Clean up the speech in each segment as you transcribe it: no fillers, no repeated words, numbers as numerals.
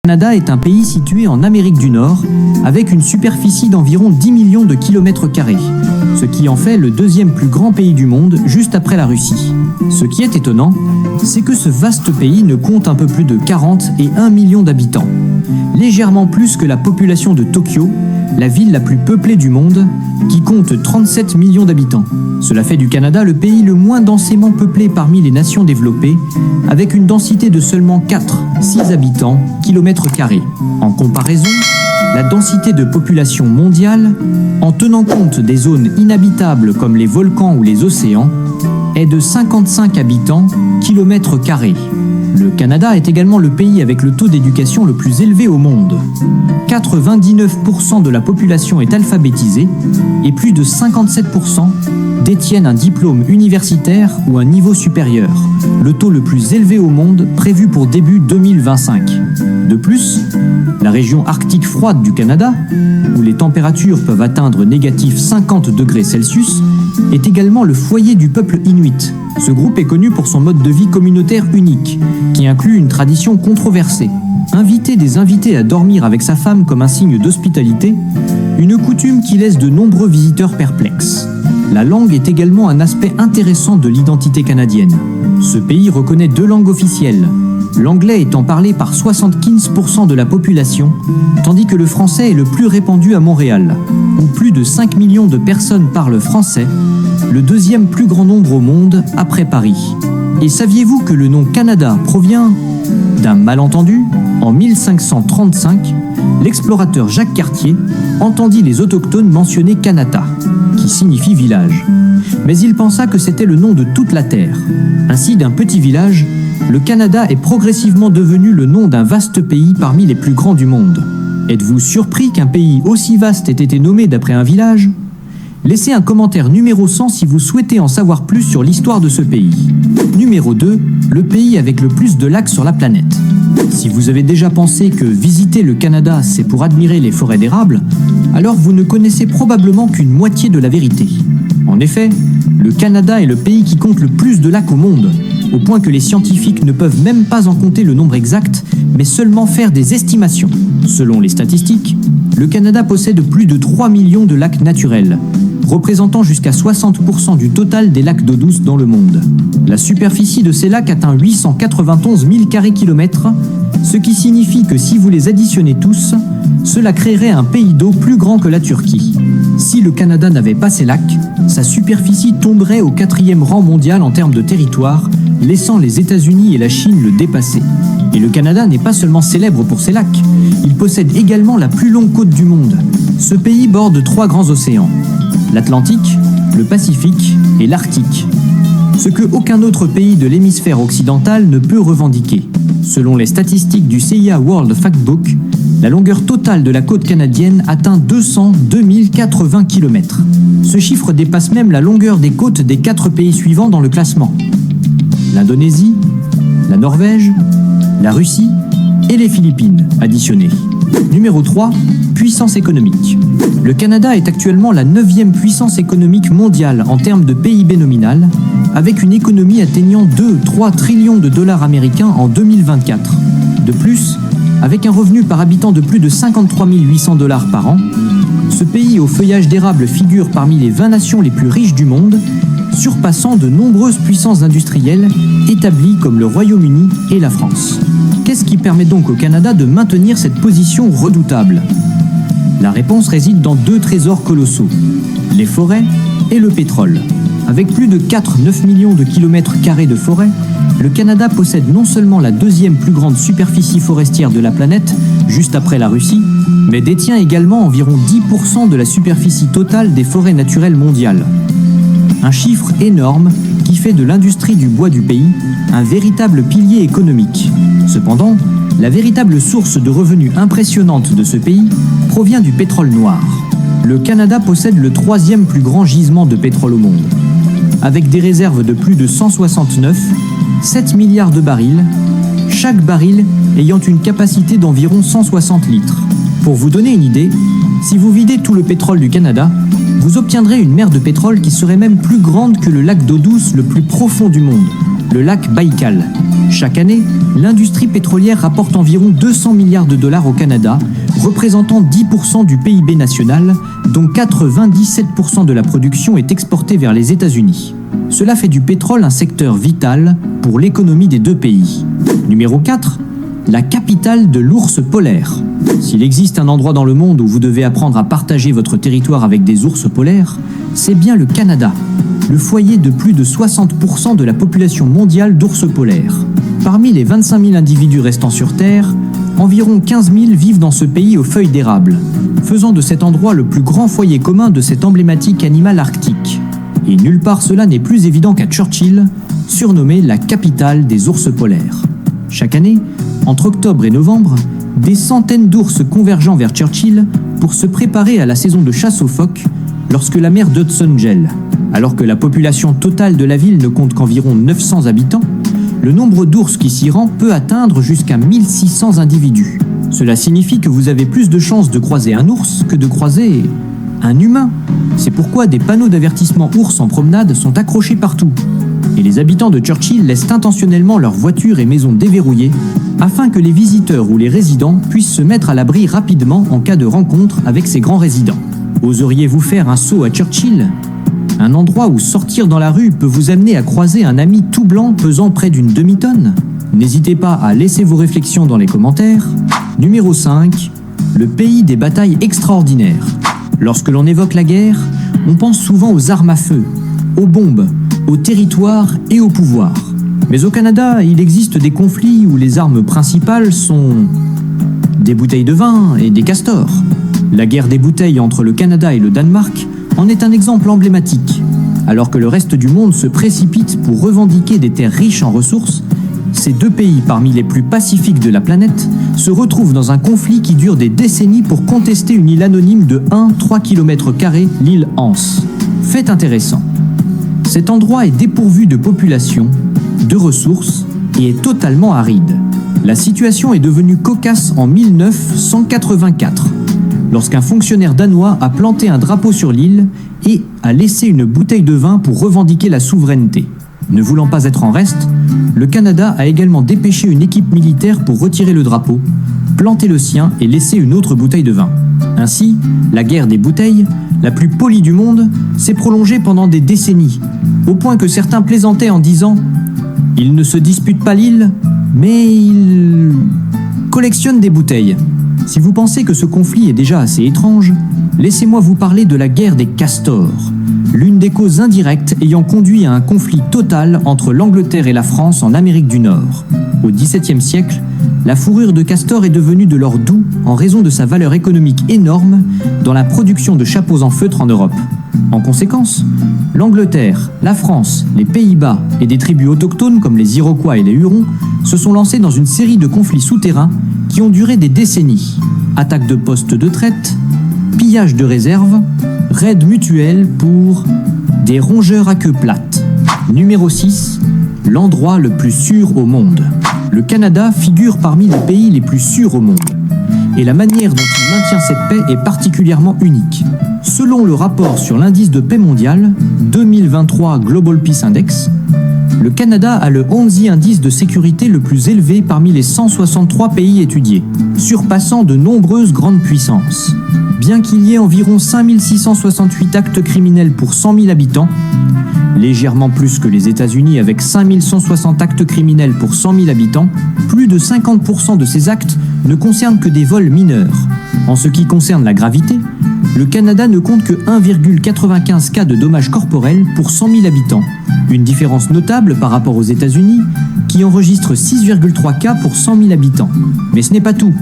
Le Canada est un pays situé en Amérique du Nord, avec une superficie d'environ 10 millions de kilomètres carrés, ce qui en fait le deuxième plus grand pays du monde, juste après la Russie. Ce qui est étonnant, c'est que ce vaste pays ne compte un peu plus de 40 et 1 million d'habitants, légèrement plus que la population de Tokyo, la ville la plus peuplée du monde, qui compte 37 millions d'habitants. Cela fait du Canada le pays le moins densément peuplé parmi les nations développées, avec une densité de seulement 4-6 habitants kilomètres carrés. En comparaison, la densité de population mondiale, en tenant compte des zones inhabitables comme les volcans ou les océans, est de 55 habitants kilomètres carrés. Le Canada est également le pays avec le taux d'éducation le plus élevé au monde. 99% de la population est alphabétisée et plus de 57% détiennent un diplôme universitaire ou un niveau supérieur, le taux le plus élevé au monde prévu pour début 2025. De plus, la région arctique froide du Canada, où les températures peuvent atteindre négatif 50 degrés Celsius, est également le foyer du peuple inuit. Ce groupe est connu pour son mode de vie communautaire unique, qui inclut une tradition controversée. Inviter des invités à dormir avec sa femme comme un signe d'hospitalité, une coutume qui laisse de nombreux visiteurs perplexes. La langue est également un aspect intéressant de l'identité canadienne. Ce pays reconnaît 2 langues officielles, l'anglais étant parlé par 75% de la population, tandis que le français est le plus répandu à Montréal, où plus de 5 millions de personnes parlent français, le deuxième plus grand nombre au monde après Paris. Et saviez-vous que le nom Canada provient d'un malentendu? En 1535, l'explorateur Jacques Cartier entendit les autochtones mentionner Kanata, qui signifie village. Mais il pensa que c'était le nom de toute la terre. Ainsi, d'un petit village, le Canada est progressivement devenu le nom d'un vaste pays parmi les plus grands du monde. Êtes-vous surpris qu'un pays aussi vaste ait été nommé d'après un village? Laissez un commentaire numéro 100 si vous souhaitez en savoir plus sur l'histoire de ce pays. Numéro 2, le pays avec le plus de lacs sur la planète. Si vous avez déjà pensé que visiter le Canada, c'est pour admirer les forêts d'érable, alors vous ne connaissez probablement qu'une moitié de la vérité. En effet, le Canada est le pays qui compte le plus de lacs au monde, au point que les scientifiques ne peuvent même pas en compter le nombre exact, mais seulement faire des estimations. Selon les statistiques, le Canada possède plus de 3 millions de lacs naturels, représentant jusqu'à 60% du total des lacs d'eau douce dans le monde. La superficie de ces lacs atteint 891 000 km², ce qui signifie que si vous les additionnez tous, cela créerait un pays d'eau plus grand que la Turquie. Si le Canada n'avait pas ces lacs, sa superficie tomberait au 4e rang mondial en termes de territoire, laissant les États-Unis et la Chine le dépasser. Et le Canada n'est pas seulement célèbre pour ses lacs, il possède également la plus longue côte du monde. Ce pays borde 3 grands océans, l'Atlantique, le Pacifique et l'Arctique, ce que aucun autre pays de l'hémisphère occidental ne peut revendiquer. Selon les statistiques du CIA World Factbook, la longueur totale de la côte canadienne atteint 202 080 km. Ce chiffre dépasse même la longueur des côtes des 4 pays suivants dans le classement: l'Indonésie, la Norvège, la Russie et les Philippines additionnés. Numéro 3, puissance économique. Le Canada est actuellement la 9e puissance économique mondiale en termes de PIB nominal, avec une économie atteignant 2-3 trillions de dollars américains en 2024. De plus, avec un revenu par habitant de plus de 53 800 $ par an, ce pays au feuillage d'érable figure parmi les 20 nations les plus riches du monde, surpassant de nombreuses puissances industrielles établies comme le Royaume-Uni et la France. Qu'est-ce qui permet donc au Canada de maintenir cette position redoutable? La réponse réside dans 2 trésors colossaux, les forêts et le pétrole. Avec plus de 4-9 millions de kilomètres carrés de forêt, le Canada possède non seulement la 2e plus grande superficie forestière de la planète, juste après la Russie, mais détient également environ 10% de la superficie totale des forêts naturelles mondiales. Un chiffre énorme qui fait de l'industrie du bois du pays un véritable pilier économique. Cependant, la véritable source de revenus impressionnante de ce pays provient du pétrole noir. Le Canada possède le 3e plus grand gisement de pétrole au monde, avec des réserves de plus de 169,7 milliards de barils, chaque baril ayant une capacité d'environ 160 litres. Pour vous donner une idée, si vous videz tout le pétrole du Canada, vous obtiendrez une mer de pétrole qui serait même plus grande que le lac d'eau douce le plus profond du monde. le lac Baïkal. Chaque année, l'industrie pétrolière rapporte environ 200 milliards de dollars au Canada, représentant 10% du PIB national, dont 97% de la production est exportée vers les États-Unis. Cela fait du pétrole un secteur vital pour l'économie des deux pays. Numéro 4. La capitale de l'ours polaire. S'il existe un endroit dans le monde où vous devez apprendre à partager votre territoire avec des ours polaires, c'est bien le Canada, le foyer de plus de 60% de la population mondiale d'ours polaires. Parmi les 25 000 individus restant sur Terre, environ 15 000 vivent dans ce pays aux feuilles d'érable, faisant de cet endroit le plus grand foyer commun de cet emblématique animal arctique. Et nulle part cela n'est plus évident qu'à Churchill, surnommée la capitale des ours polaires. Chaque année, entre octobre et novembre, des centaines d'ours convergeant vers Churchill pour se préparer à la saison de chasse aux phoques lorsque la mer d'Hudson gèle. Alors que la population totale de la ville ne compte qu'environ 900 habitants, le nombre d'ours qui s'y rend peut atteindre jusqu'à 1600 individus. Cela signifie que vous avez plus de chances de croiser un ours que de croiser un humain. C'est pourquoi des panneaux d'avertissement ours en promenade sont accrochés partout. Et les habitants de Churchill laissent intentionnellement leurs voitures et maisons déverrouillées afin que les visiteurs ou les résidents puissent se mettre à l'abri rapidement en cas de rencontre avec ces grands résidents. Oseriez-vous faire un saut à Churchill ? Un endroit où sortir dans la rue peut vous amener à croiser un ami tout blanc pesant près d'une demi-tonne ? N'hésitez pas à laisser vos réflexions dans les commentaires. Numéro 5. Le pays des batailles extraordinaires. Lorsque l'on évoque la guerre, on pense souvent aux armes à feu, aux bombes, au territoire et au pouvoir. Mais au Canada, il existe des conflits où les armes principales sont des bouteilles de vin et des castors. La guerre des bouteilles entre le Canada et le Danemark en est un exemple emblématique. Alors que le reste du monde se précipite pour revendiquer des terres riches en ressources, ces deux pays parmi les plus pacifiques de la planète se retrouvent dans un conflit qui dure des décennies pour contester une île anonyme de 1,3 km², l'île Anse. Fait intéressant. Cet endroit est dépourvu de population, de ressources et est totalement aride. La situation est devenue cocasse en 1984, lorsqu'un fonctionnaire danois a planté un drapeau sur l'île et a laissé une bouteille de vin pour revendiquer la souveraineté. Ne voulant pas être en reste, le Canada a également dépêché une équipe militaire pour retirer le drapeau, planter le sien et laisser une autre bouteille de vin. Ainsi, la guerre des bouteilles, la plus polie du monde, s'est prolongée pendant des décennies, au point que certains plaisantaient en disant « Ils ne se disputent pas l'île, mais ils collectionnent des bouteilles ». Si vous pensez que ce conflit est déjà assez étrange, laissez-moi vous parler de la guerre des castors, l'une des causes indirectes ayant conduit à un conflit total entre l'Angleterre et la France en Amérique du Nord. Au XVIIe siècle, la fourrure de castor est devenue de l'or doux en raison de sa valeur économique énorme dans la production de chapeaux en feutre en Europe. En conséquence, l'Angleterre, la France, les Pays-Bas et des tribus autochtones comme les Iroquois et les Hurons se sont lancés dans une série de conflits souterrains qui ont duré des décennies. Attaques de postes de traite, pillage de réserves, raids mutuels pour des rongeurs à queue plate. Numéro 6. L'endroit le plus sûr au monde. Le Canada figure parmi les pays les plus sûrs au monde. Et la manière dont il maintient cette paix est particulièrement unique. Selon le rapport sur l'indice de paix mondial, 2023 Global Peace Index, le Canada a le 11e indice de sécurité le plus élevé parmi les 163 pays étudiés, surpassant de nombreuses grandes puissances. Bien qu'il y ait environ 5668 actes criminels pour 100 000 habitants, légèrement plus que les États-Unis avec 5160 actes criminels pour 100 000 habitants, plus de 50% de ces actes ne concernent que des vols mineurs. En ce qui concerne la gravité, le Canada ne compte que 1,95 cas de dommages corporels pour 100 000 habitants, une différence notable par rapport aux États-Unis qui enregistrent 6,3 cas pour 100 000 habitants. Mais ce n'est pas tout.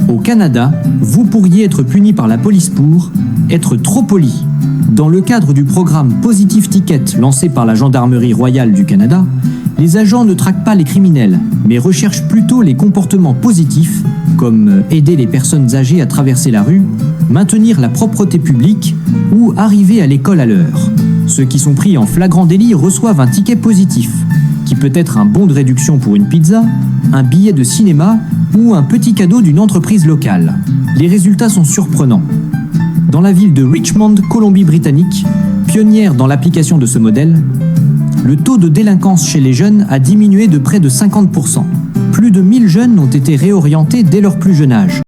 Au Canada, vous pourriez être puni par la police pour être trop poli. Dans le cadre du programme Positive Ticket lancé par la Gendarmerie royale du Canada, les agents ne traquent pas les criminels, mais recherchent plutôt les comportements positifs, comme aider les personnes âgées à traverser la rue, maintenir la propreté publique ou arriver à l'école à l'heure. Ceux qui sont pris en flagrant délit reçoivent un ticket positif, qui peut être un bon de réduction pour une pizza, un billet de cinéma ou un petit cadeau d'une entreprise locale. Les résultats sont surprenants. Dans la ville de Richmond, Colombie-Britannique, pionnière dans l'application de ce modèle, Le taux de délinquance chez les jeunes a diminué de près de 50%. Plus de 1000 jeunes ont été réorientés dès leur plus jeune âge.